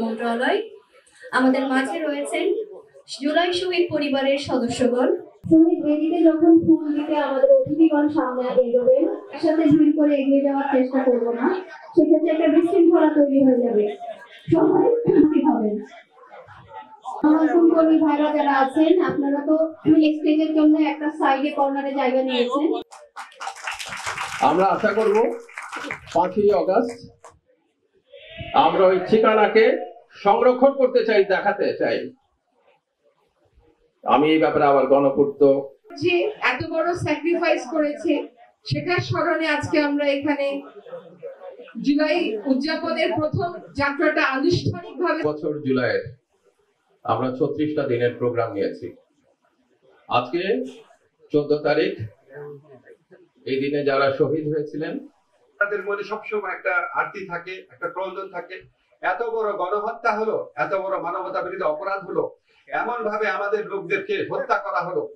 মন্ত্রণালয় আমাদের মাঝে রয়েছেন জুলাই শহীদ পরিবারের সদস্যগণ। শহীদ বেদিতে যখন ফুল দিতে আমাদের অতিথিগণ সামনে এগোবেন, একসাথে ভিড় করে এগিয়ে যাওয়ার চেষ্টা করবো না, সেক্ষেত্রে একটা বিশৃঙ্খলা তৈরি হয়ে যাবে। সবাই খুশি হবেন। আমার কর্মী ভাইরা যারা আছেন, আপনারা তো স্টেজের জন্য একটা সাইডে কর্নারে জায়গা নিয়েছেন। আমরা আশা করব 5ই আগস্ট আমরা ওই ঠিকানাকে সংরক্ষণ করতে চাই, দেখাতে চাই। আমি এই ব্যাপারে আবার গণপূর্ত যে এত বড় স্যাক্রিফাইস করেছে সেটার স্মরণে আজকে আমরা এখানে জুলাই উদযাপনের প্রথম যাত্রাটা আনুষ্ঠানিকভাবে বছর জুলাইয়ের আমরা 36টা দিনের প্রোগ্রাম নিয়েছি। আজকে 14 তারিখ, এই দিনে যারা শহীদ হয়েছিলেন তাদের মনে সবসময় একটা আরতি থাকে, একটা প্রয়োজন থাকে। এত বড় গণহত্যা হলো, এত বড় মানবতা বিরোধী অপরাধ হলো, এমন ভাবে আমাদের লোকদেরকে হত্যা করা হলো।